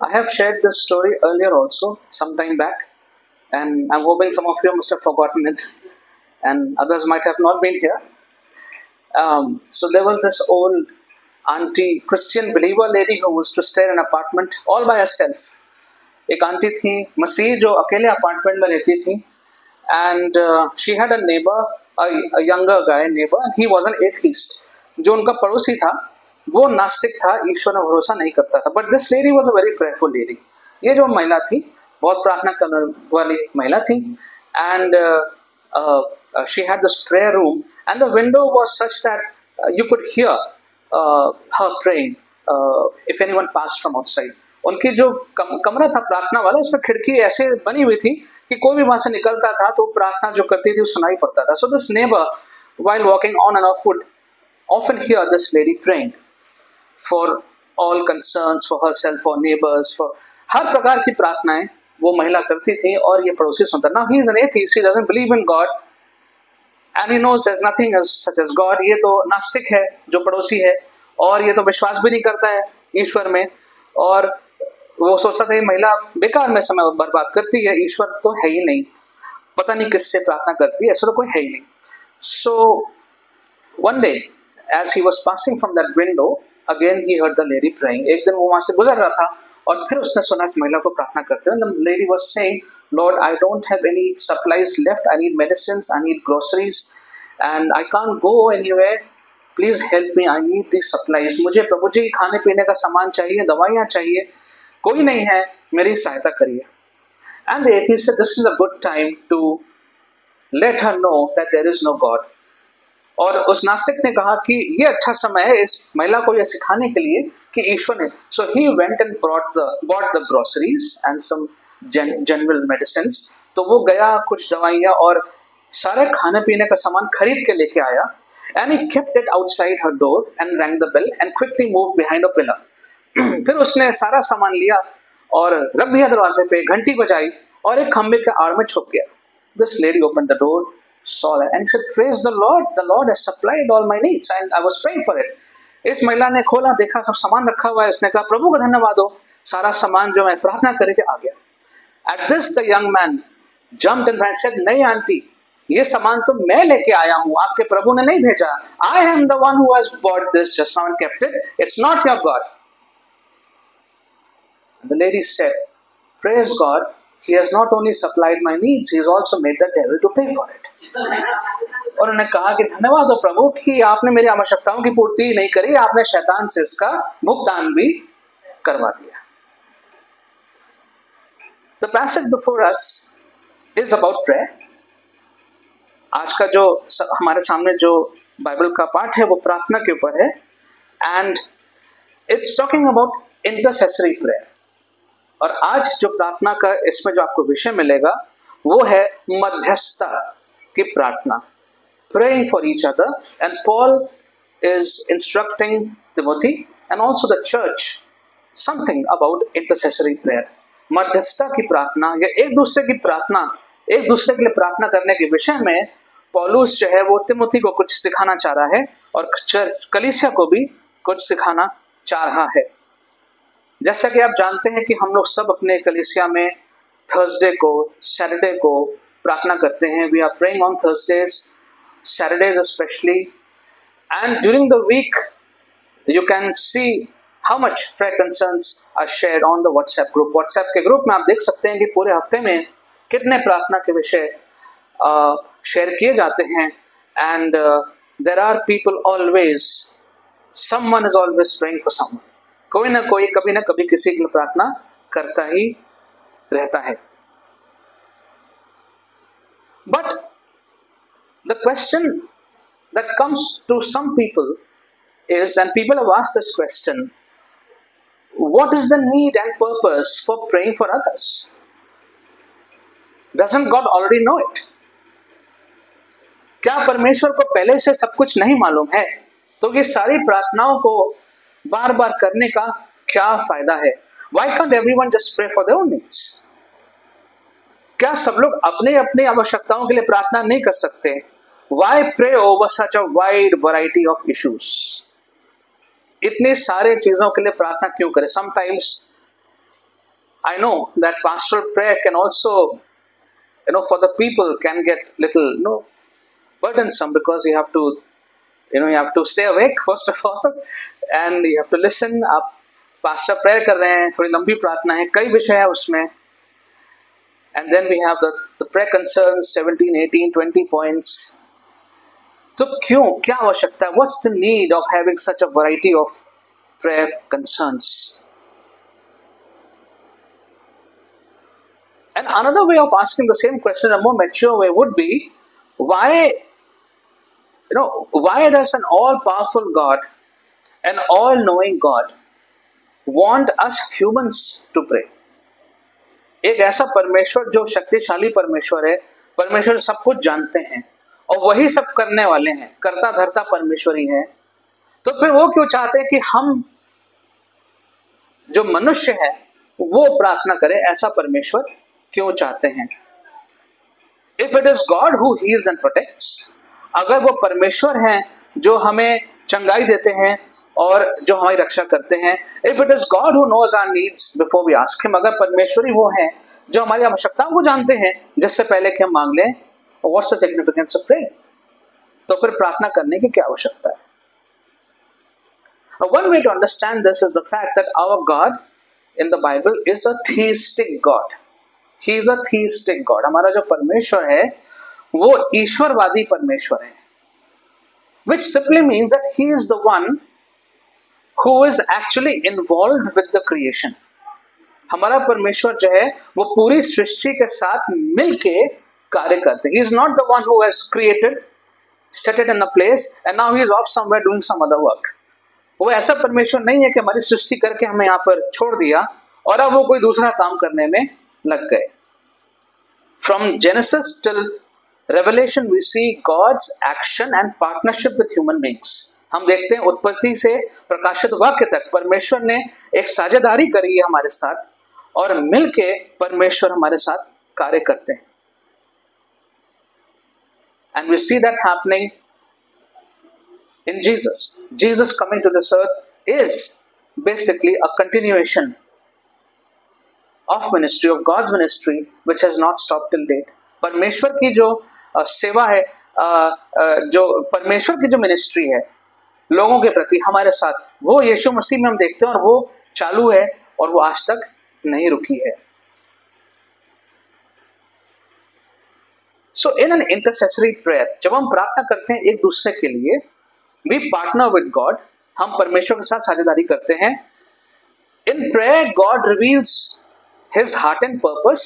I have shared this story earlier also, some time back, and I'm hoping some of you must have forgotten it, and others might have not been here. So there was this old auntie, Christian believer lady who used to stay in an apartment all by herself. एक aunty थी मसीह जो अकेले apartment में रहती थी, and she had a neighbor, a younger guy neighbor, and he was an atheist. जो उनका पड़ोसी था वो नास्तिक था, ईश्वर में भरोसा नहीं करता था. But this lady was a very prayerful lady. ये जो महिला थी बहुत प्रार्थना करने वाली महिला थी, and she had this prayer room and the window was such that you could hear her praying if anyone passed from outside. उनकी जो कमरा था प्रार्थना वाला, उसमें खिड़की ऐसे बनी हुई थी कि कोई भी वहां से निकलता था तो प्रार्थना जो करती थी सुनाई पड़ता था. So this neighbour while walking on and off would often hear this lady praying for all concerns, for herself, for neighbors, for हर प्रकार की प्रार्थनाएं वो महिला करती थी और ये पड़ोसी सुनता. Now he is an atheist, he doesn't believe in God and he knows there's nothing as such as God. ये तो नास्तिक है जो पड़ोसी है और ये तो विश्वास भी नहीं करता है ईश्वर में, और वो सोचता था ये महिला बेकार में समय बर्बाद करती है, ईश्वर तो है ही नहीं, पता नहीं किससे प्रार्थना करती है, ऐसा तो कोई है ही नहीं. So one day as he was passing from that window, again he heard the lady praying. एक दिन वो वहां से गुजर रहा था और फिर उसने सुना इस महिला को प्रार्थना करते हुए. The lady was saying, Lord, I don't have any supplies left. I need medicines, I need groceries, and I can't go anywhere. Please help me. I need these supplies. मुझे प्रभु जी खाने पीने का सामान चाहिए, दवाइयाँ चाहिए, कोई नहीं है, मेरी सहायता करिए. And the atheist said, this is a good time to let her know that there is no God. और उस नास्तिक ने कहा कि ये अच्छा समय है इस महिला को यह सिखाने के लिए कि ईश्वर ने. So he went and bought the groceries and some general medicines. तो वो गया, कुछ दवाइयाँ और सारे खाने पीने का सामान खरीद के लेके आया. And he kept it outside her door and rang the bell and quickly moved behind a pillar. फिर उसने सारा सामान लिया और रख दिया दरवाजे पे, घंटी बजाई और एक खंबे के आड़ में छुप गया. This lady opened the door, saw that, and said, "Praise the Lord has supplied all my needs, and I was praying for it." इस महिला ने खोला, देखा सब सामान रखा हुआ है, उसने कहा प्रभु को धन्यवाद हो, सारा सामान जो मैं प्रार्थना कर रही थी आ गया. At this the young man jumped and said, नहीं आंटी, ये सामान तो मैं लेके आया हूँ, आपके प्रभु ने नहीं भेजा. I am the one who has bought this just now and kept it. It's not your God. The lady said, praise God, he has not only supplied my needs, he has also made the devil to pay for it. और उन्होंने कहा कि धन्यवाद हो प्रभु कि आपने मेरी आवश्यकताओं की पूर्ति नहीं करी, आपने शैतान से इसका भुगतान भी करवा दिया. The passage before us is about prayer. आज का जो हमारे सामने जो बाइबल का पाठ है वो प्रार्थना के ऊपर है, and it's talking about intercessory prayer. और आज जो प्रार्थना का इसमें जो आपको विषय मिलेगा वो है मध्यस्थता की प्रार्थना, praying for each other. And Paul is instructing Timothy and also the church something about intercessory prayer. मध्यस्थता की प्रार्थना या एक दूसरे की प्रार्थना, एक दूसरे के लिए प्रार्थना करने के विषय में पौलुस जो है वो तिमोथी को कुछ सिखाना चाह रहा है और चर्च कलीसिया को भी कुछ सिखाना चाह रहा है. जैसा कि आप जानते हैं कि हम लोग सब अपने कलीसिया में थर्सडे को, सैटरडे को प्रार्थना करते हैं. We are praying on Thursdays, Saturdays specially, and during the week you can see how much prayer concerns are shared on the WhatsApp group. WhatsApp के ग्रुप में आप देख सकते हैं कि पूरे हफ्ते में कितने प्रार्थना के विषय शेयर किए जाते हैं. And there are people always, someone is always praying for someone. कोई ना कोई कभी ना कभी किसी के लिए प्रार्थना करता ही रहता है. But the question that comes to some people is, and people have asked this question, what is the need and purpose for praying for others? Doesn't God already know it? क्या परमेश्वर को पहले से सब कुछ नहीं मालूम है? तो ये सारी प्रार्थनाओं को बार बार करने का क्या फायदा है? Why can't everyone just pray for their own needs? क्या सब लोग अपने अपने आवश्यकताओं के लिए प्रार्थना नहीं कर सकते? Why pray over such a wide variety of issues? इतने सारे चीजों के लिए प्रार्थना क्यों करें? Sometimes I know that pastoral prayer can also, for the people can get little, burdensome, because you have to, you have to stay awake first of all, and you have to listen. आप pastor prayer कर रहे हैं, थोड़ी लंबी प्रार्थना है, कई विषय है उसमें, and then we have the prayer concerns, 17, 18, 20 points. तो क्यों, क्या आवश्यकता है? What's the need of having such a variety of prayer concerns? And another way of asking the same question, a more mature way, would be, why does an all-powerful God, an all-knowing God, want us humans to pray? एक ऐसा परमेश्वर जो शक्तिशाली परमेश्वर है, परमेश्वर सब कुछ जानते हैं और वही सब करने वाले हैं, करता धरता परमेश्वर ही है, तो फिर वो क्यों चाहते हैं कि हम जो मनुष्य है वो प्रार्थना करें? ऐसा परमेश्वर क्यों चाहते हैं? If it is God who heels and protects, अगर वो परमेश्वर हैं जो हमें चंगाई देते हैं और जो हमारी रक्षा करते हैं, if it is God who knows our needs before we ask him, अगर परमेश्वर ही वो हैं जो हमारी आवश्यकताओं को जानते हैं जिससे पहले कि हम मांग लें, what's the significance of prayer? तो फिर प्रार्थना करने की क्या आवश्यकता है? One way to understand this is the fact that our God in the Bible is a theistic God. He is a theistic God. हमारा जो परमेश्वर है वो ईश्वरवादी परमेश्वर है, which simply means that he is the one who is actually involved with the creation. हमारा परमेश्वर जो है वो पूरी सृष्टि के साथ मिलके कार्य करते हैं. He is not the one who has created, set it in a place and now he is off somewhere doing some other work. वो ऐसा परमेश्वर नहीं है कि हमारी सृष्टि करके हमें यहाँ पर छोड़ दिया और अब वो कोई दूसरा काम करने में लग गए. From Genesis till Revelation we see God's action and partnership with human beings. हम देखते हैं उत्पत्ति से प्रकाशित वाक्य तक परमेश्वर ने एक साझेदारी करी है हमारे साथ और मिलके परमेश्वर हमारे साथ कार्य करते हैं. And we see that happening in Jesus. Jesus coming to this earth is basically a continuation of ministry, of God's ministry, which has not stopped till date. परमेश्वर की जो सेवा है, जो परमेश्वर की जो मिनिस्ट्री है लोगों के प्रति हमारे साथ, वो यीशु मसीह में हम देखते हैं और वो चालू है और वो आज तक नहीं रुकी है. So in an intercessory prayer, जब हम प्रार्थना करते हैं एक दूसरे के लिए, we partner with God, हम परमेश्वर के साथ साझेदारी करते हैं. In prayer, God reveals His heart and purpose.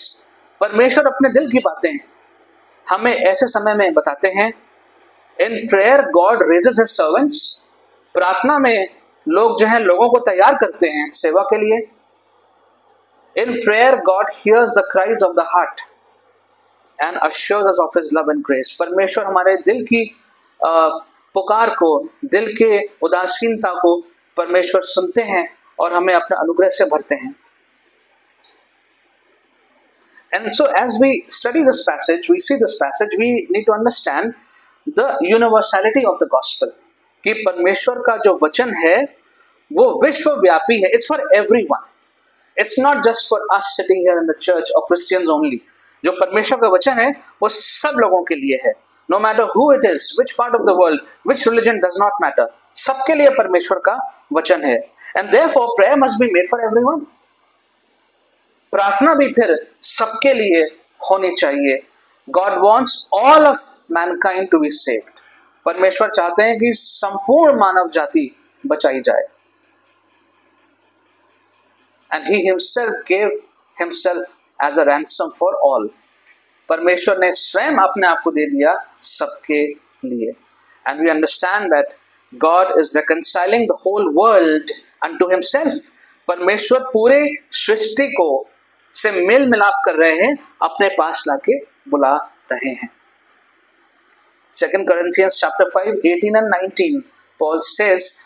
परमेश्वर अपने दिल की बातें हमें ऐसे समय में बताते हैं. In prayer, God raises His servants. प्रार्थना में लोग जो हैं लोगों को तैयार करते हैं सेवा के लिए. In prayer, God hears the cries of the heart and assures us of His love and grace. परमेश्वर हमारे दिल की पुकार को, दिल के उदासीनता को परमेश्वर सुनते हैं और हमें अपने अनुग्रह से भरते हैं. And so as we study this passage, we see this passage, we need to understand the universality of the gospel. कि परमेश्वर का जो वचन है वो विश्वव्यापी है. It's for everyone. It's not just for us sitting here in the church or Christians only. जो परमेश्वर का वचन है वो सब लोगों के लिए है. No matter who it is, which part of the world, which religion, does not matter. सबके लिए परमेश्वर का वचन है. And therefore prayer must be made for everyone. प्रार्थना भी फिर सबके लिए होनी चाहिए. God wants all of mankind to be saved. परमेश्वर चाहते हैं कि संपूर्ण मानव जाति बचाई जाए. And He Himself gave Himself as a ransom for all. परमेश्वर ने स्वयं अपने आप को दे दिया सबके लिए. And we understand that God is reconciling the whole world unto Himself. परमेश्वर पूरे सृष्टि को से मेल मिलाप कर रहे हैं, अपने पास लाके बुला रहे हैं. 2 Corinthians chapter 5, 18 and 19, Paul says,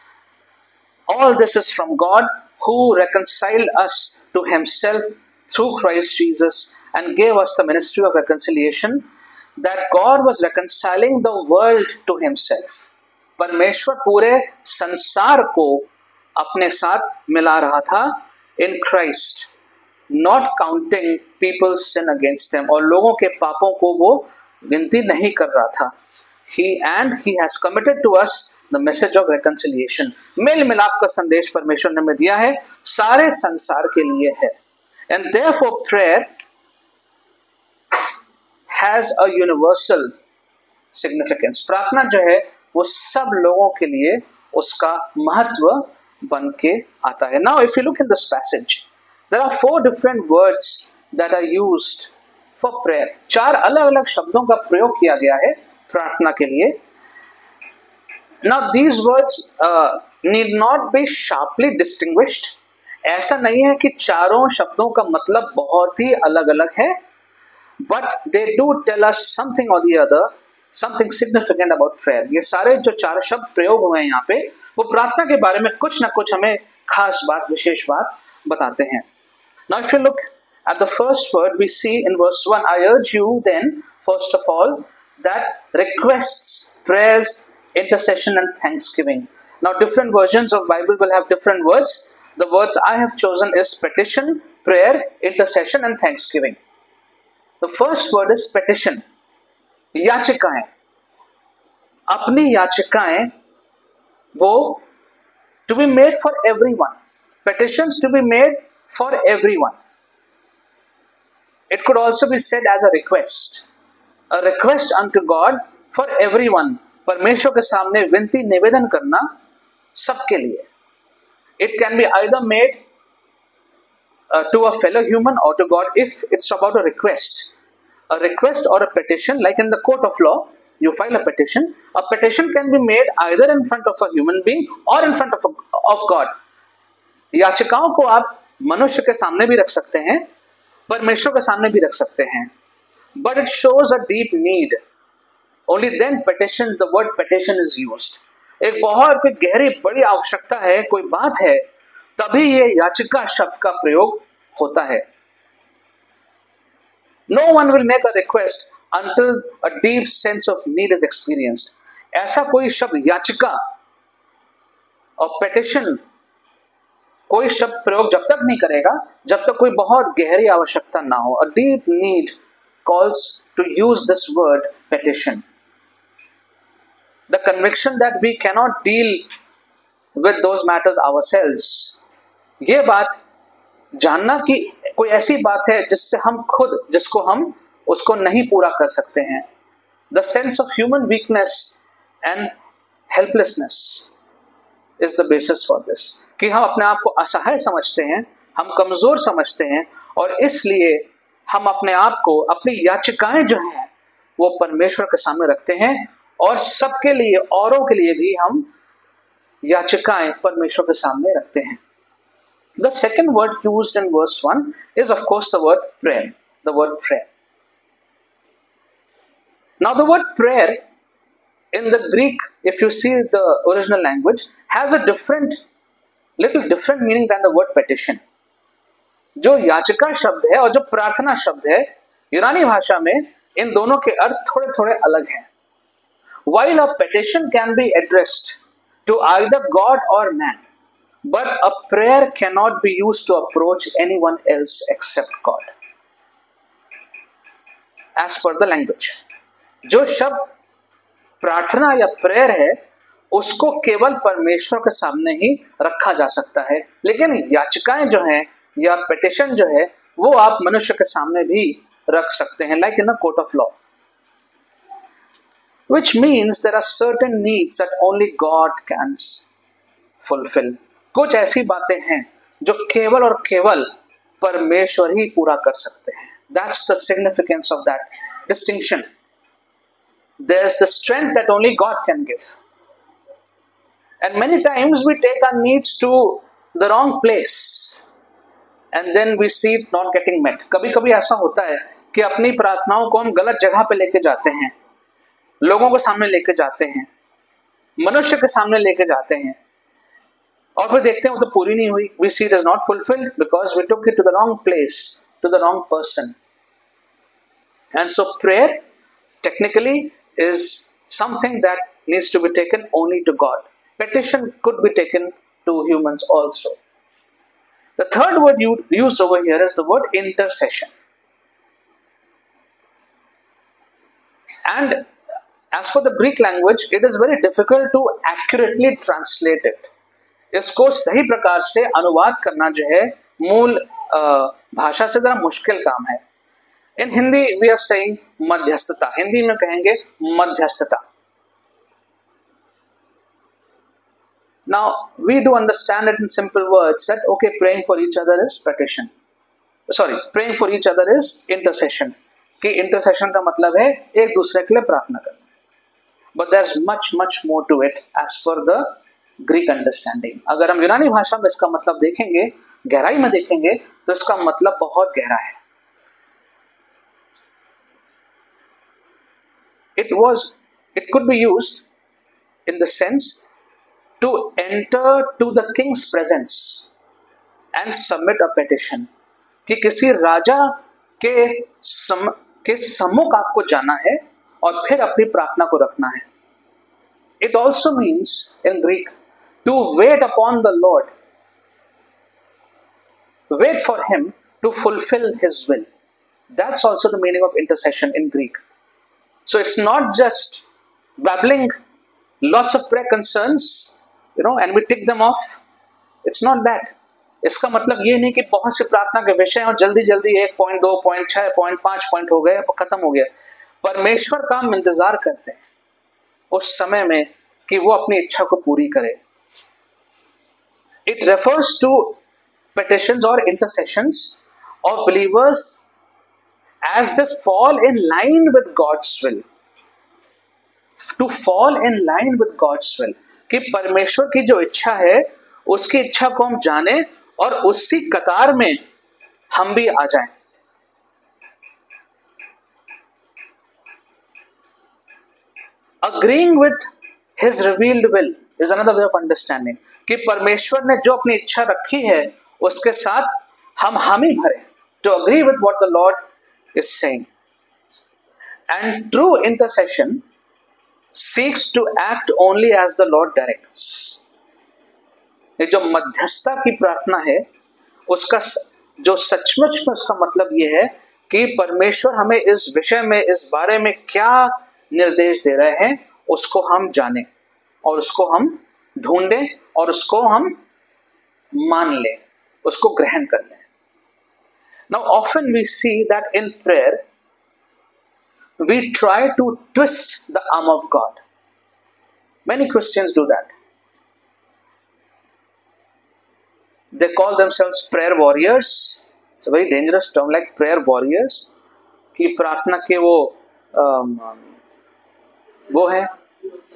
all this is from God who reconciled us to Himself through Christ Jesus and gave us the ministry of reconciliation, that God was reconciling the world to Himself. परमेश्वर पूरे संसार को अपने साथ मिला रहा था in Christ. not counting people's sin against him, और लोगों के पापों को वो गिनती नहीं कर रहा था. He has committed to us the message of reconciliation. मेल मिलाप का संदेश परमेश्वर ने हमें दिया है, सारे संसार के लिए है. And therefore prayer has a universal significance. प्रार्थना जो है वो सब लोगों के लिए उसका महत्व बन के आता है. Now if you look in this passage, there are 4 different words that are used for prayer. 4 अलग अलग शब्दों का प्रयोग किया गया है प्रार्थना के लिए. Now these words need not be sharply distinguished. ऐसा नहीं है कि चारों शब्दों का मतलब बहुत ही अलग अलग है, but they do tell us something or the other, something significant about prayer. ये सारे जो 4 शब्द प्रयोग हुए हैं यहाँ पे, वो प्रार्थना के बारे में कुछ ना कुछ हमें खास बात, विशेष बात बताते हैं. Now if you look at the first word, we see in verse 1, I urge you then, first of all, that requests, prayers, intercession and thanksgiving. Now different versions of Bible will have different words. The words I have chosen is petition, prayer, intercession and thanksgiving. The first word is petition. याचिकाएं, अपनी याचिकाएं वो to be made for everyone. Petitions to be made for everyone. It could also be said as a request. A request unto God for everyone. परमेश्वर के सामने विनती निवेदन करना सबके लिए. It can be either made to a fellow human or to God if it's about a request. A request or a petition, like in the court of law, you file a petition. A petition can be made either in front of a human being or in front of God. याचिकाओं को आप मनुष्य के सामने भी रख सकते हैं, परमेश्वर के सामने भी रख सकते हैं. But it shows a deep need. Only then petitions, the word petition is used. एक बहुत गहरी बड़ी आवश्यकता है, कोई बात है, तभी ये याचिका शब्द का प्रयोग होता है. No one will make a request until a deep sense of need is experienced. ऐसा कोई शब्द याचिका और petition, कोई शब्द प्रयोग जब तक नहीं करेगा जब तक कोई बहुत गहरी आवश्यकता ना हो. A deep need calls to use this word petition. The conviction that we cannot deal with those matters ourselves. ये बात जानना कि कोई ऐसी बात है जिससे हम खुद, जिसको हम उसको नहीं पूरा कर सकते हैं. The sense of human weakness and helplessness is the basis for this. कि हम अपने आप को असहाय समझते हैं, हम कमजोर समझते हैं, और इसलिए हम अपने आप को, अपनी याचिकाएं जो हैं वो परमेश्वर के सामने रखते हैं, और सबके लिए, औरों के लिए भी हम याचिकाएं परमेश्वर के सामने रखते हैं. The second word used in verse 1 is of course the word prayer. The word prayer. Now the word prayer in the Greek, if you see the original language, has a little different meaning than the word petition. जो याचिका शब्द है और जो प्रार्थना शब्द है, यूनानी भाषा में इन दोनों के अर्थ थोड़े थोड़े अलग हैं. While a petition can be addressed to either God or man, but a prayer cannot be used to approach anyone else except God. As per the language, जो शब्द प्रार्थना या प्रेयर है उसको केवल परमेश्वर के सामने ही रखा जा सकता है, लेकिन याचिकाएं जो हैं या पिटिशन जो है वो आप मनुष्य के सामने भी रख सकते हैं, like in a court of law. Which means there are certain needs that only God can fulfill. कुछ ऐसी बातें हैं जो केवल और केवल परमेश्वर ही पूरा कर सकते हैं. That's the significance of that distinction. There's the strength that only God can give. And many times we take our needs to the wrong place and then we see it not getting met. कभी कभी ऐसा होता है कि अपनी प्रार्थनाओं को हम गलत जगह पे लेके जाते हैं, लोगों को सामने लेके जाते हैं, मनुष्य के सामने लेके जाते हैं, और फिर देखते हैं वो तो पूरी नहीं हुई. We see it is not fulfilled because we took it to the wrong place, to the wrong person. And so prayer technically is something that needs to be taken only to God. Petition could be taken to humans also. The third word used over here is the word intercession. And as per the Greek language, it is very difficult to accurately translate it. इसको सही प्रकार से अनुवाद करना जो है मूल भाषा से जरा मुश्किल काम है. In Hindi we are saying मध्यस्थता. हिंदी में कहेंगे मध्यस्थता. Now we do understand it in simple words that okay, praying for each other is petition. Sorry, praying for each other is intercession. कि intercession का मतलब है एक दूसरे के लिए प्रार्थना करना. But there's much more to it as per the Greek understanding. अगर हम यूनानी भाषा में इसका मतलब देखेंगे, गहराई में देखेंगे, तो इसका मतलब बहुत गहरा है. It could be used in the sense to enter to the king's presence and submit a petition. कि किसी राजा के सम्मुख आपको जाना है और फिर अपनी प्रार्थना को रखना है. It also means in Greek to wait upon the Lord, wait for him to fulfill his will. That's also the meaning of intercession in Greek. So it's not just babbling lots of prayer concerns, and we tick them off. It's not that. इसका मतलब ये नहीं कि बहुत से प्रार्थना के विषय और जल्दी 1 पॉइंट 2 पॉइंट 6 पॉइंट 5 पॉइंट हो गए, खत्म हो गया. परमेश्वर का हम इंतजार करते हैं उस समय में कि वो अपनी इच्छा को पूरी करे. It refers to petitions or intercessions of believers as they fall in line with God's will. To fall in line with God's will. कि परमेश्वर की जो इच्छा है उसकी इच्छा को हम जाने और उसी कतार में हम भी आ जाएं. Agreeing with his revealed will is another way of understanding. कि परमेश्वर ने जो अपनी इच्छा रखी है उसके साथ हम ही भरे. To agree with what the Lord is saying. And true intercession seeks to act only as the Lord directs. ये जो मध्यस्थता की प्रार्थना है उसका जो सचमुच में उसका मतलब ये है कि परमेश्वर हमें इस विषय में, इस बारे में क्या निर्देश दे रहे हैं उसको हम जाने और उसको हम ढूंढें और उसको हम मान लें, उसको ग्रहण कर लें. Now often we see that in prayer we try to twist the arm of God. Many Christians do that. They call themselves prayer warriors. It's a very dangerous term, like prayer warriors. कि प्रार्थना के वो है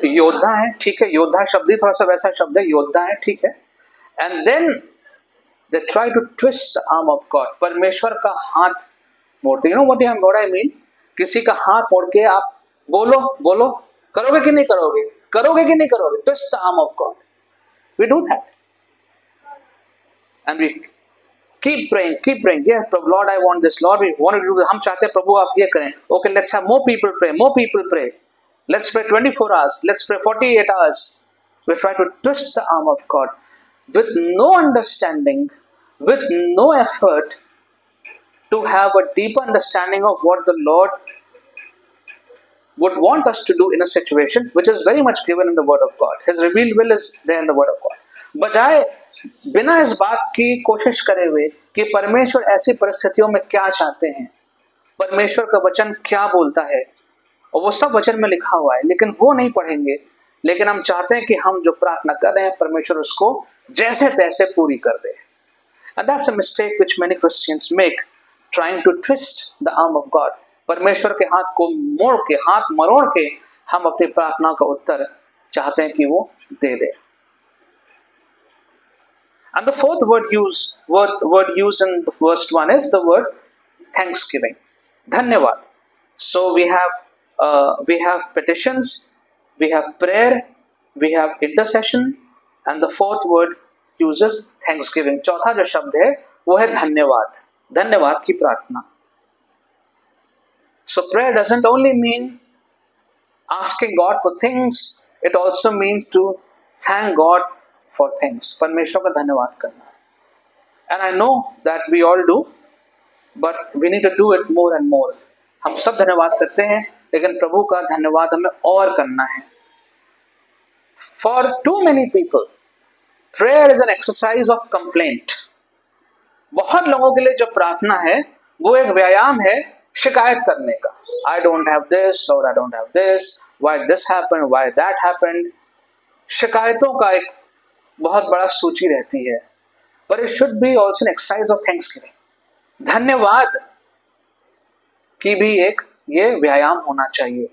योद्धा है. ठीक है, योद्धा शब्द ही थोड़ा सा वैसा शब्द है, योद्धा है, ठीक है. And then they try to twist the arm of God. परमेश्वर का हाथ मोड़ते. You know what I mean? किसी का हाथ मोड़ के आप बोलो करोगे कि नहीं करोगे. Twist the arm of God. We do that. And we keep praying. Yes, Lord, I want this. Lord, we want to do this. हम चाहते हैं प्रभु आप ये करें. Okay, let's have more people pray. Let's pray 24 hours. Let's pray 48 hours. We try to twist the arm of God with no understanding, with no effort to have a deeper understanding of what the Lord would want us to do in a situation which is very much given in the Word of God. His revealed will is there in the Word of God. बजाय बिना इस बात की कोशिश करे हुए कि परमेश्वर ऐसी परिस्थितियों में क्या चाहते हैं, परमेश्वर का वचन क्या बोलता है, और वो सब वचन में लिखा हुआ है, लेकिन वो नहीं पढ़ेंगे. लेकिन हम चाहते हैं कि हम जो प्रार्थना कर रहे हैं परमेश्वर उसको जैसे तैसे पूरी कर दे. And that's a mistake which many Christians make, trying to twist the arm of God. परमेश्वर के हाथ को मोड़ के, हाथ मरोड़ के हम अपनी प्रार्थना का उत्तर चाहते हैं कि वो दे दे. And the fourth word used in the first one is the word thanksgiving. धन्यवाद. So we have petitions, we have prayer, we have intercession, and the fourth word uses thanksgiving. चौथा जो शब्द है वो है धन्यवाद. धन्यवाद की प्रार्थना. So prayer doesn't only mean asking God for things, it also means to thank God for things. परमेश्वर का धन्यवाद करना. And I know that we all do, but we need to do it more and more. हम सब धन्यवाद करते हैं, लेकिन प्रभु का धन्यवाद हमें और करना है. For too many people, prayer is an exercise of complaint. बहुत लोगों के लिए जो प्रार्थना है वो एक व्यायाम है शिकायत करने का. I don't have this, Lord, I don't have this, why this happened, why that happened. शिकायतों का एक बहुत बड़ा सूची रहती है. But it should be also an exercise of thanksgiving. धन्यवाद की भी एक ये व्यायाम होना चाहिए.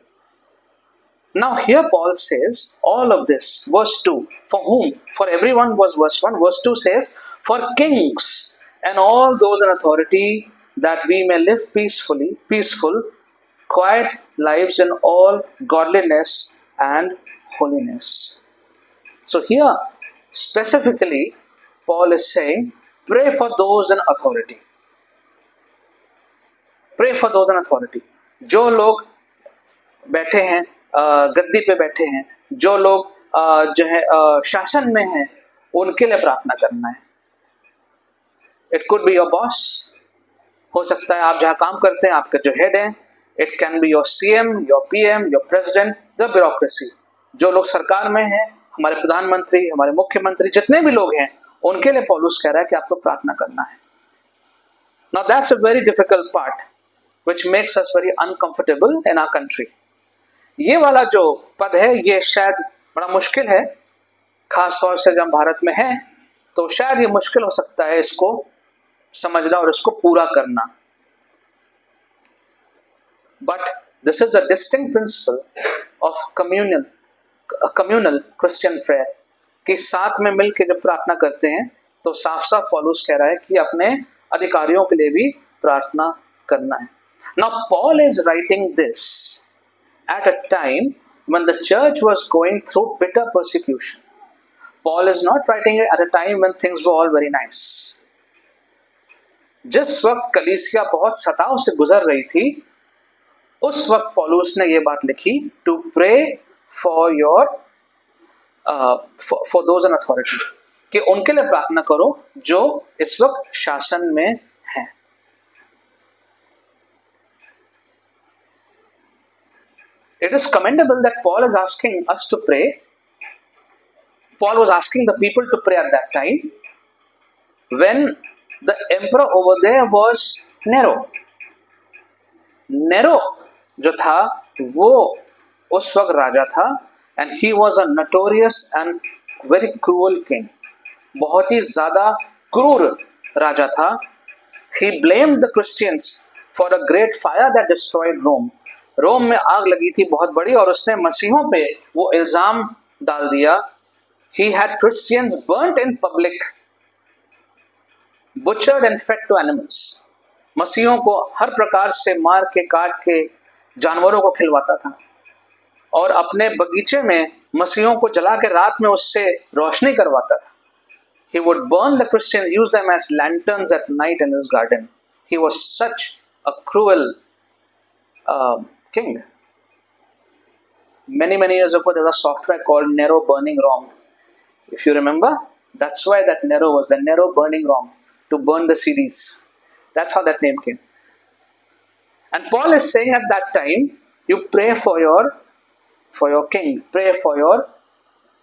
Now here Paul says all of this, verse 2, for whom, for everyone was verse 1, verse 2 says, for kings and all those in authority, that we may live peaceful, quiet lives in all godliness and holiness. So here, specifically, Paul is saying, pray for those in authority. Pray for those in authority. जो लोग बैठे हैं, गद्दी पे बैठे हैं, जो लोग जो है शासन में हैं, उनके लिए प्रार्थना करना है. It could be your boss. हो सकता है आप जहाँ काम करते हैं आपके जो हेड हैं. It can be your CM, your PM, your president, the bureaucracy. जो लोग सरकार में हैं, हमारे प्रधानमंत्री, हमारे मुख्यमंत्री, जितने भी लोग हैं, उनके लिए पौलुस कह रहा है कि आपको प्रार्थना करना है. Now that's a very difficult part, which makes us very uncomfortable in our country. ये वाला जो पद है ये शायद बड़ा मुश्किल है, खास तौर से जब हम भारत में हैं, तो शायद ये मुश्किल हो सकता है इसको समझना और इसको पूरा करना. But this is a distinct principle of communal Christian prayer, कि साथ में मिलकर जब प्रार्थना करते हैं तो साफ साफ पौलुस कह रहा है कि अपने अधिकारियों के लिए भी प्रार्थना करना है. Now Paul is writing this at a time when the church was going through bitter persecution. Paul is not writing it at a time when things were all very nice. जिस वक्त कलीसिया बहुत सताव से गुजर रही थी, उस वक्त पौलुस ने ये बात लिखी, to pray for your for those in authority, कि उनके लिए प्रार्थना करो जो इस वक्त शासन में हैं. It is commendable that Paul is asking us to pray. Paul was asking the people to pray at that time when the emperor over there was Nero. Nero जो था वो उस वक्त राजा था, and he was a notorious and very cruel king. बहुत ही ज़्यादा क्रूर राजा था. He blamed the Christians for a great fire that destroyed Rome. रोम में आग लगी थी बहुत बड़ी और उसने मसीहों पे वो इल्जाम डाल दिया. He had Christians burnt in public, butchered and fed to animals. मसीहों को हर प्रकार से मार के काट के जानवरों को खिलवाता था और अपने बगीचे में मसीहों को जला के रात में उससे रोशनी करवाता था. He would burn the Christians, use them as lanterns at night in his garden. He was such a cruel king. Many years ago there was a software called Nero Burning Rome. If you remember, that's why that Nero was the Nero Burning Rome, to burn the CDs. That's how that name came. And Paul is saying at that time, you pray for your king, pray for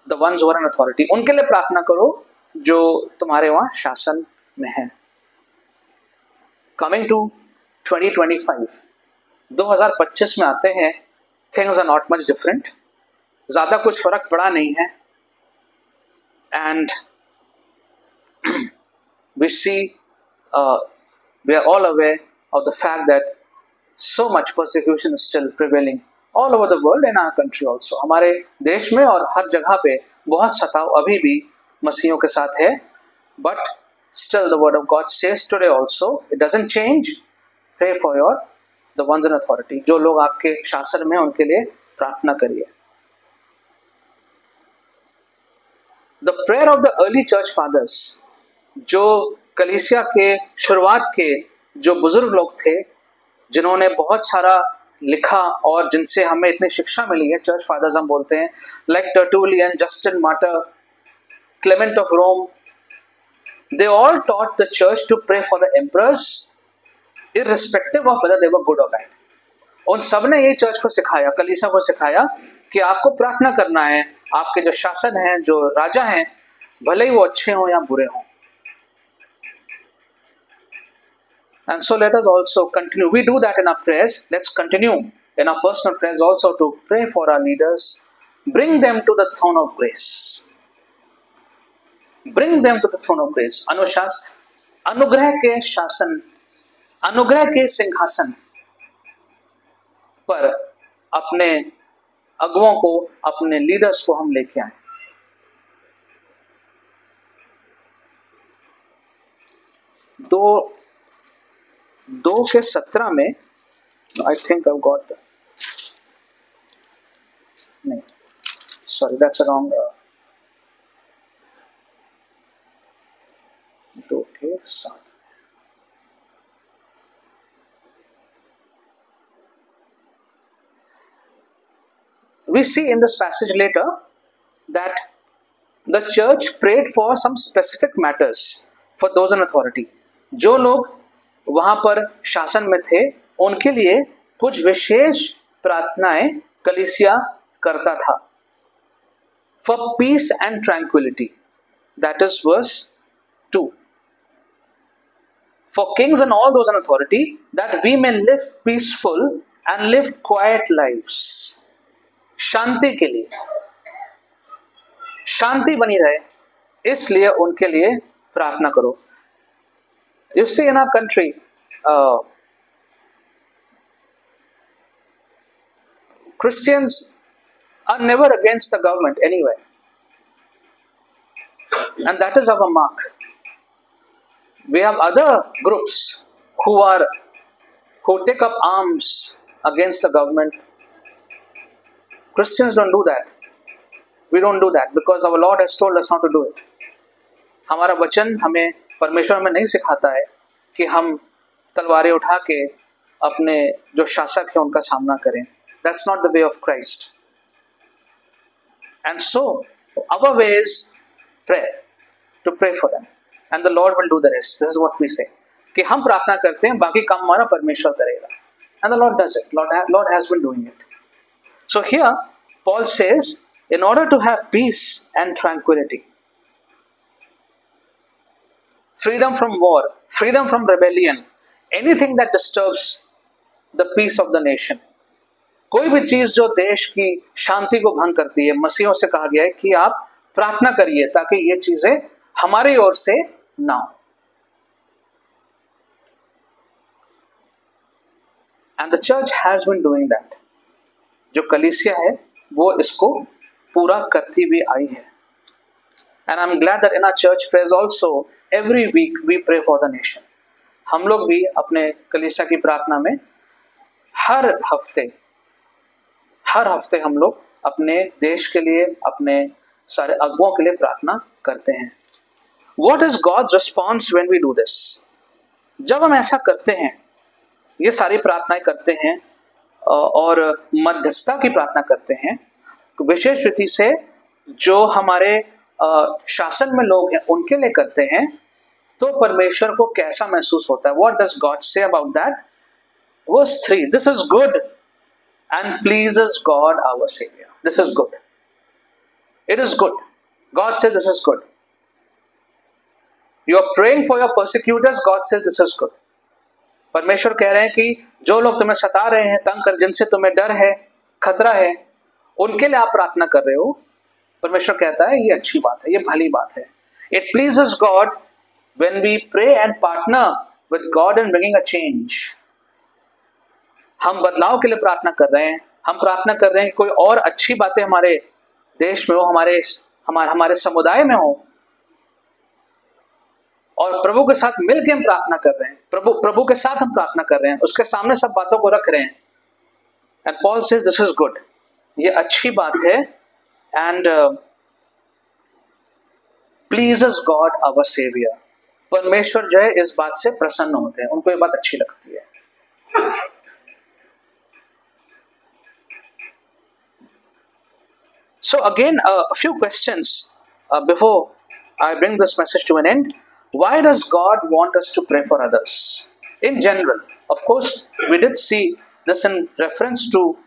the ones who are in authority. उनके लिए प्रार्थना करो जो तुम्हारे वहाँ शासन में हैं. Coming to 2025, 2025 में आते हैं. Things are not much different. ज़्यादा कुछ फर्क पड़ा नहीं है. And we see, we are all aware of the fact that so much persecution is still prevailing all over the world, in our country also. हमारे देश में और हर जगह पे बहुत सताव अभी भी मसीहों के साथ है. But still the word of God says today also, it doesn't change. Pray for the ones in authority. जो लोग आपके शासन में उनके लिए प्रार्थना करिए. The prayer of the early church fathers, जो कलीसिया के शुरुआत के जो बुजुर्ग लोग थे, जिन्होंने बहुत सारा लिखा और जिनसे हमें इतनी शिक्षा मिली है, चर्च फादर्स हम बोलते हैं, like Tertullian, Justin Martyr, Clement of Rome, They all taught the church to pray for the emperors, irrespective of whether they were good or bad. उन सब ने ये चर्च को सिखाया, कलीसिया को सिखाया कि आपको प्रार्थना करना है आपके जो शासन हैं, जो राजा हैं, भले ही वो अच्छे हों या बुरे हों. And so let us also continue. We do that in our prayers. Let's continue in our personal prayers also to pray for our leaders. Bring them to the throne of grace. Bring them to the throne of grace. अनुग्रह के शासन, अनुग्रह के सिंहासन पर अपने अगुओं को, अपने लीडर्स को हम लेके आए. 2:17 में I think I got the नहीं, sorry that's a wrong. 2:7 we see in this passage later that the church prayed for some specific matters for those in authority. जो लोग वहां पर शासन में थे उनके लिए कुछ विशेष प्रार्थनाएं कलीसिया करता था. For peace and tranquility, that is verse 2. For kings and all those in authority, that we may live peaceful and live quiet lives. शांति के लिए, शांति बनी रहे, इसलिए उनके लिए प्रार्थना करो. You see in our country, Christians are never against the government anyway, and that is our mark. We have other groups who take up arms against the government. Christians don't do that. We don't do that because our Lord has told us not to do it. हमारा वचन हमें, परमेश्वर हमें नहीं सिखाता है कि हम तलवारें उठा के अपने जो शासक हैं उनका सामना करें. That's not the way of Christ. And so our way is prayer, to pray for them, and the Lord will do the rest. This is what we say, कि हम प्रार्थना करते हैं, बाकी काम हमारा परमेश्वर करेगा. And the Lord does it. Lord has been doing it. So here Paul says, in order to have peace and tranquility, freedom from war, freedom from rebellion, anything that disturbs the peace of the nation, कोई भी चीज जो देश की शांति को भंग करती है, मसीहों से कहा गया है कि आप प्रार्थना करिए ताकि ये चीजें हमारी ओर से ना हो. And the church has been doing that. जो कलीसिया है वो इसको पूरा करती भी आई है. And I'm glad that in our church prayers also every week we pray for the nation. हम लोग भी अपने कलीसिया की प्रार्थना में हर हफ्ते हम लोग अपने देश के लिए, अपने सारे अगुओं के लिए प्रार्थना करते हैं. What is God's response when we do this? जब हम ऐसा करते हैं, ये सारी प्रार्थनाएं करते हैं और मध्यस्थता की प्रार्थना करते हैं, विशेष रीति से जो हमारे शासन में लोग हैं उनके लिए करते हैं, तो परमेश्वर को कैसा महसूस होता है? What does God say about that? Verse 3, this is good and pleases God our Savior. This is good. It is good. God says this is good. You are praying for your persecutors. God says this is good. परमेश्वर कह रहे हैं कि जो लोग तुम्हें सता रहे हैं, तंग कर, जिनसे तुम्हें डर है, खतरा है, उनके लिए आप प्रार्थना कर रहे हो. परमेश्वर कहता है ये अच्छी बात है, ये भली बात है. It pleases God when we pray and partner with God in bringing a change. हम बदलाव के लिए प्रार्थना कर रहे हैं. हम प्रार्थना कर रहे हैं कि कोई और अच्छी बातें हमारे देश में हो, हमारे समुदाय में हो, और प्रभु के साथ मिलकर हम प्रार्थना कर रहे हैं. प्रभु के साथ हम प्रार्थना कर रहे हैं, उसके सामने सब बातों को रख रहे हैं. And Paul says this is good. ये अच्छी बात है. And pleases God our saviour. परमेश्वर जो है इस बात से प्रसन्न होते हैं, उनको ये बात अच्छी लगती है. So again, a few questions before I bring this message to an end. Why does God want us to pray for others? In general, of course, we did see this in reference to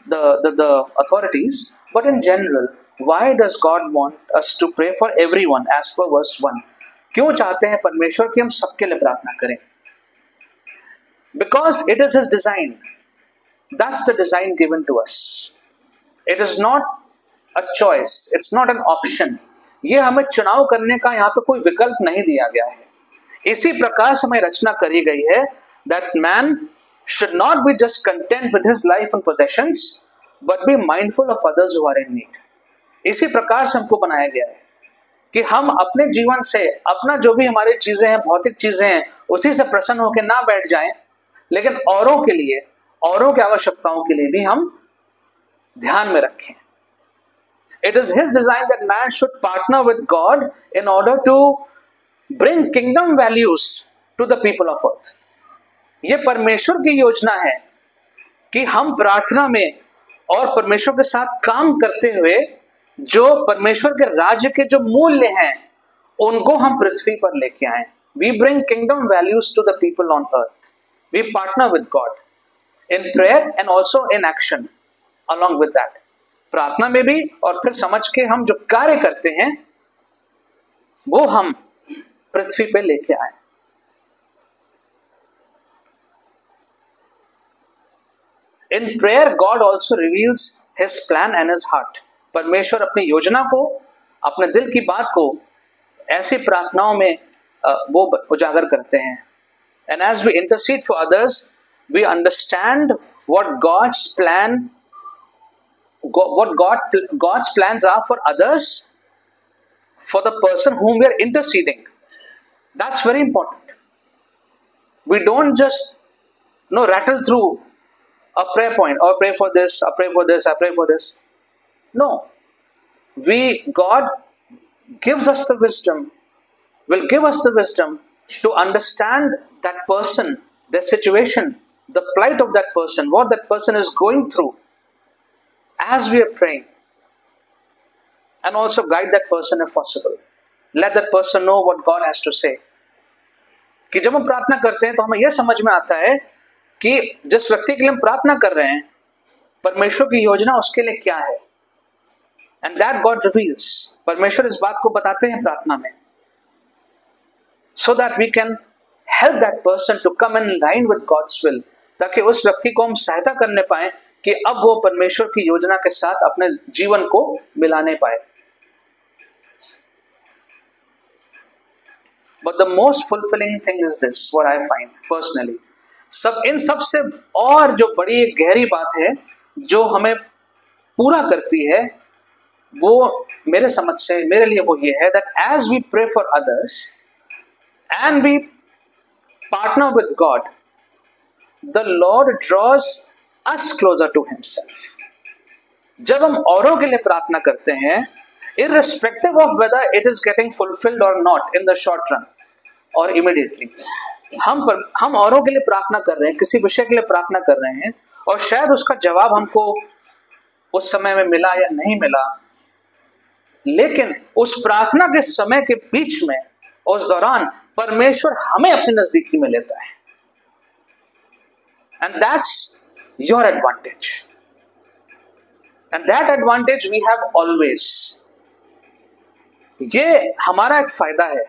the authorities, but in general, why does God want us to pray for everyone as per verse 1? क्यों चाहते हैं परमेश्वर कि हम सबके लिए प्रार्थना करें? Because it is His design. That's the design given to us. It is not a choice. It's not an option. ये हमें चुनाव करने का यहाँ पे कोई विकल्प नहीं दिया गया है. इसी प्रकार से हमें रचना करी गई है that man should not be just content with his life and possessions, but be mindful of others who are in need. इसी प्रकार से हमको बनाया गया है कि हम अपने जीवन से अपना जो भी हमारी चीजें हैं, भौतिक चीजें हैं, उसी से प्रसन्न होकर ना बैठ जाएं, लेकिन औरों के लिए, औरों की आवश्यकताओं के लिए भी हम ध्यान में रखें. It is His design that man should partner with God in order to bring kingdom values to the people of earth. ये परमेश्वर की योजना है कि हम प्रार्थना में और परमेश्वर के साथ काम करते हुए जो परमेश्वर के राज्य के जो मूल्य हैं उनको हम पृथ्वी पर लेके आए. We bring kingdom values to the people on earth. We partner with God in prayer and also in action along with that. प्रार्थना में भी और फिर समझ के हम जो कार्य करते हैं वो हम पृथ्वी पे लेके आए. In prayer, God also reveals His plan and His heart. परमेश्वर अपनी योजना को, अपने दिल की बात को ऐसी प्रार्थनाओं में वो उजागर करते हैं. And as we intercede for others, we understand what God's plans are for others, for the person whom we are interceding. That's very important. We don't just rattle through a prayer point or pray for this, I pray for this, I pray for this. No. God gives us the wisdom, will give us the wisdom to understand that person, their situation, the plight of that person, what that person is going through as we are praying, and also guide that person if possible. Let that person know what God has to say. कि जब हम प्रार्थना करते हैं तो हमें यह समझ में आता है कि जिस व्यक्ति के लिए हम प्रार्थना कर रहे हैं परमेश्वर की योजना उसके लिए क्या है. And that God reveals. परमेश्वर इस बात को बताते हैं प्रार्थना में, so that we can help that person to come in line with God's will, ताकि उस व्यक्ति को हम सहायता करने पाए कि अब वो परमेश्वर की योजना के साथ अपने जीवन को मिलाने पाए. But the most fulfilling thing is this, what I find personally. इन सब से और जो बड़ी गहरी बात है जो हमें पूरा करती है वो मेरे समझ से मेरे लिए वो ये है that as we pray for others and we partner with God, the Lord draws us closer to Himself. जब हम औरों के लिए प्रार्थना करते हैं, irrespective of whether it is getting fulfilled or not in the short run or immediately, हम औरों के लिए प्रार्थना कर रहे हैं, किसी विषय के लिए प्रार्थना कर रहे हैं और शायद उसका जवाब हमको उस समय में मिला या नहीं मिला, लेकिन उस प्रार्थना के समय के बीच में उस दौरान परमेश्वर हमें अपनी नजदीकी में लेता है. And that's your advantage. And that advantage we have always. ये हमारा एक फायदा है,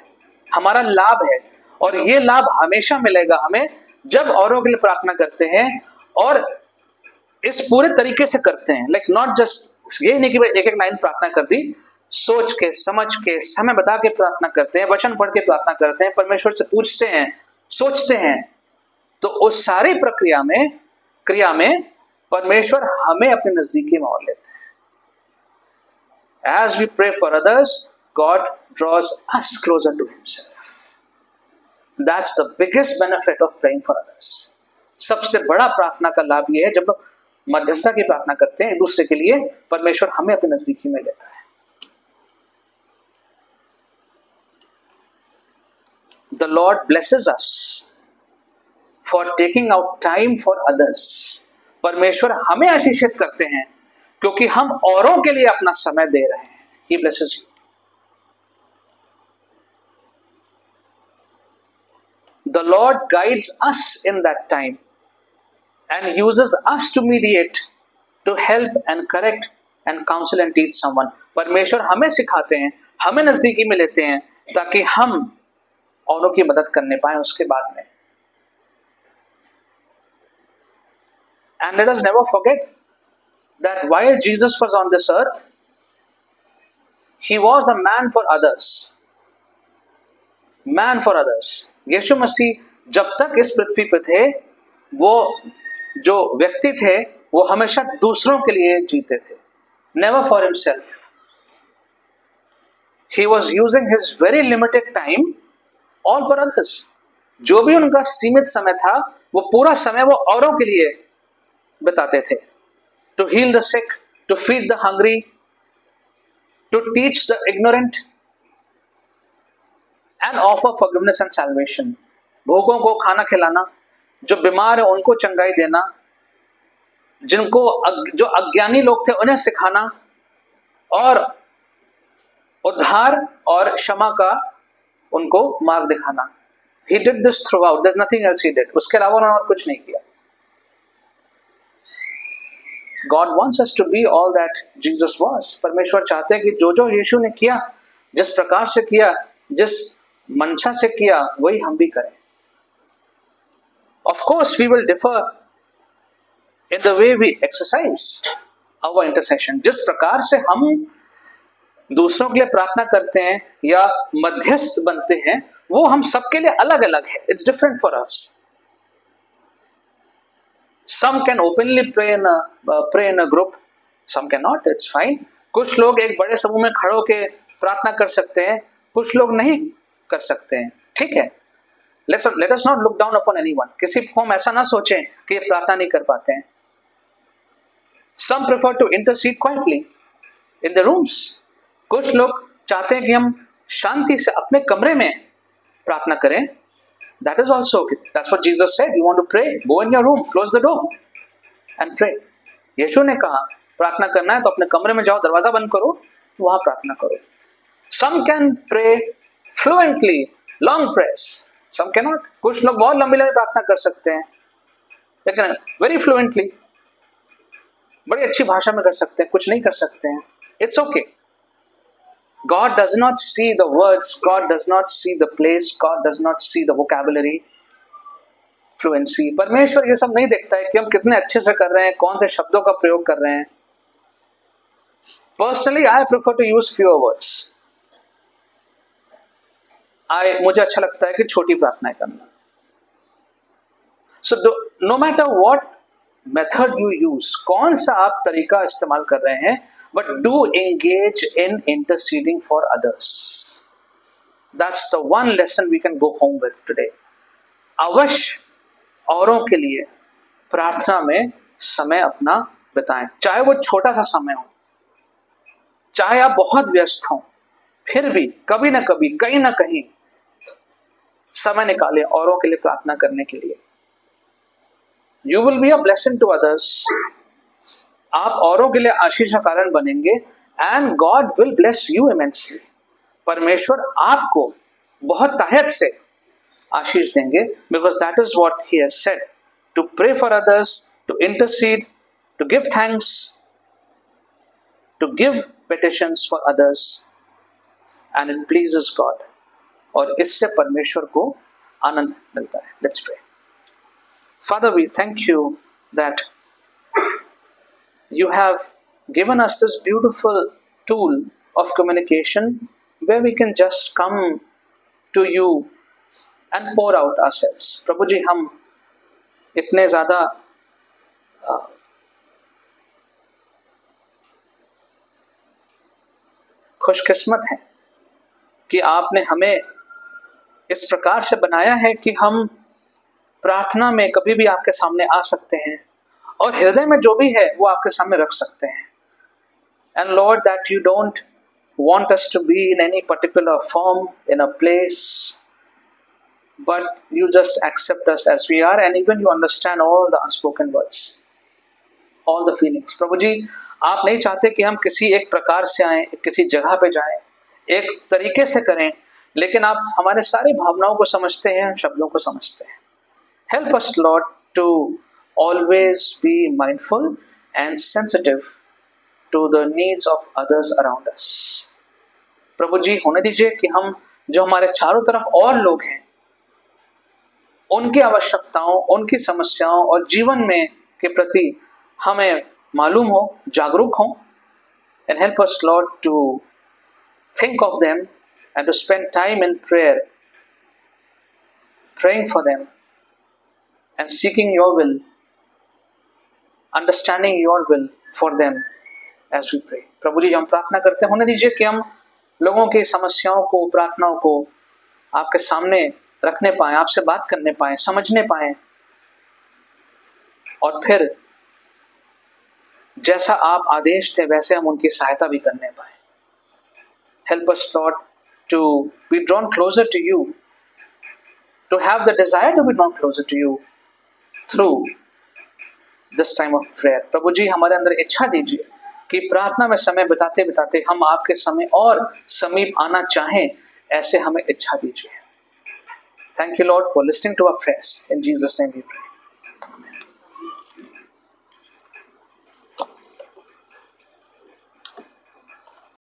हमारा लाभ है और ये लाभ हमेशा मिलेगा हमें जब औरों के लिए प्रार्थना करते हैं और इस पूरे तरीके से करते हैं. लाइक नॉट जस्ट ये नहीं कि भाई एक एक लाइन प्रार्थना कर दी, सोच के समझ के समय बता के प्रार्थना करते हैं, वचन पढ़ के प्रार्थना करते हैं, परमेश्वर से पूछते हैं, सोचते हैं. तो उस सारी क्रिया में परमेश्वर हमें अपने नजदीकी में और लेते हैं. As we pray for others, God draws us closer to Himself. That's the biggest benefit of praying for others. सबसे बड़ा प्रार्थना का लाभ ये है जब मध्यस्थता की प्रार्थना करते हैं एक दूसरे के लिए, परमेश्वर हमें अपने नजदीकी में लेता है. The Lord blesses us for taking out time for others. परमेश्वर हमें आशीषित करते हैं क्योंकि हम औरों के लिए अपना समय दे रहे हैं. He blesses you. the Lord guides us in that time and uses us to mediate, to help and correct and counsel and teach someone. परमेश्वर हमें सिखाते हैं, हमें नजदीकी में लेते हैं ताकि हम औरों की मदद करने पाए उसके बाद में. And let us never forget that while Jesus was on this earth, he was a man for others. Man for others. यीशु मसीह जब तक इस पृथ्वी पर थे, वो जो व्यक्ति थे वो हमेशा दूसरों के लिए जीते थे. Never for himself. He was using his very limited time all for others. जो भी उनका सीमित समय था वो पूरा समय वो औरों के लिए बिताते थे. To heal the sick, to feed the hungry, to teach the ignorant and offer forgiveness and salvation. भूखों को खाना खिलाना, जो बीमार है उनको चंगाई देना, जिनको जो अज्ञानी लोग थे उन्हें सिखाना और उद्धार और क्षमा का उनको मार्ग दिखाना. He did this throughout. There's nothing else he did. उसके अलावा उन्होंने और कुछ नहीं किया. God wants us to be all that Jesus was. परमेश्वर चाहते हैं कि जो जो यीशु ने किया, जिस प्रकार से किया, जिस मंशा से किया, वही हम भी करें. Of course, we will differ in the way we exercise our intercession. जिस प्रकार से हम दूसरों के लिए प्रार्थना करते हैं या मध्यस्थ बनते हैं, वो हम सबके लिए अलग अलग है. It's different for us. Some can openly pray in a group, some cannot. It's fine. कुछ लोग एक बड़े समूह में खड़े होकर प्रार्थना कर सकते हैं, कुछ लोग नहीं कर सकते हैं. ठीक है. Let us not look down upon anyone. किसी को हम ऐसा ना सोचें कि ये प्रार्थना नहीं कर पाते हैं. Some prefer to intercede quietly in their rooms. कुछ लोग चाहते हैं कि हम शांति से अपने कमरे में प्रार्थना करें. That is also okay. That's what Jesus said. You want to pray? Go in your room, close the door and pray. यीशु ने कहा प्रार्थना करना है तो अपने कमरे में जाओ, दरवाजा बंद करो, वहां प्रार्थना करो. Some can pray fluently, long prayers. Some cannot. कुछ लोग बहुत लंबी लंबी प्रार्थना कर सकते हैं, लेकिन very fluently, बड़ी अच्छी भाषा में कर सकते हैं, कुछ नहीं कर सकते हैं. It's okay. God does not see the words, God does not see the place, God does not see the vocabulary, fluency. परमेश्वर ये सब नहीं देखता है कि हम कितने अच्छे से कर रहे हैं, कौन से शब्दों का प्रयोग कर रहे हैं. Personally, I prefer to use fewer words. मुझे अच्छा लगता है कि छोटी प्रार्थनाएं करना. So no matter what method you use, कौन सा आप तरीका इस्तेमाल कर रहे हैं, but do engage in interceding for others. That's the one lesson we can go home with today. अवश्य औरों के लिए प्रार्थना में समय अपना बिताएं, चाहे वो छोटा सा समय हो, चाहे आप बहुत व्यस्त हों, फिर भी कभी ना कभी कहीं ना कहीं समय निकालें औरों के लिए प्रार्थना करने के लिए. You will be a blessing to others. आप औरों के लिए आशीष का कारण बनेंगे and God will bless you immensely. परमेश्वर आपको बहुत ताकत से आशीष देंगे, because that is what he has said, to pray for others, to intercede, to give thanks, to give petitions for others, and it pleases God. और इससे परमेश्वर को आनंद मिलता है. Let's pray. Father, we thank you that you have given us this beautiful tool of communication where we can just come to you and pour out ourselves. प्रभु जी, हम इतने ज़्यादा खुशकिस्मत हैं कि आपने हमें इस प्रकार से बनाया है कि हम प्रार्थना में कभी भी आपके सामने आ सकते हैं और हृदय में जो भी है वो आपके सामने रख सकते हैं. And Lord, that you don't want us to be in any particular form, in a place, but you just accept us as we are, and even you understand all the unspoken words, all the feelings. प्रभु जी, आप नहीं चाहते कि हम किसी एक प्रकार से आएं, किसी जगह पे जाएं, एक तरीके से करें, लेकिन आप हमारे सारी भावनाओं को समझते हैं, शब्दों को समझते हैं. Help us, Lord, to always be mindful and sensitive to the needs of others around us. प्रभु जी, होने दीजिए कि हम जो हमारे चारों तरफ और लोग हैं, उनकी आवश्यकताओं, उनकी समस्याओं और जीवन में के प्रति हमें मालूम हो, जागरूक हो. And help us, Lord, to think of them and to spend time in prayer, praying for them and seeking your will, understanding your will for them as we pray. प्रभु जी, हम प्रार्थना करते हैं, होने दीजिए कि हम लोगों की समस्याओं को, प्रार्थनाओं को आपके सामने रखने पाएं, आपसे बात करने पाएं, समझने पाएं, और फिर जैसा आप आदेश थे वैसे हम उनकी सहायता भी करने पाएं. Help us, Lord, to be drawn closer to you, to have the desire to be drawn closer to you through this time of prayer. प्रभु जी, हमारे अंदर इच्छा दीजिए कि प्रार्थना में समय बिताते बिताते हम आपके समय और समीप आना चाहें, ऐसे हमें इच्छा दीजिए. Thank you, Lord, for listening to our prayers. In Jesus' name we pray.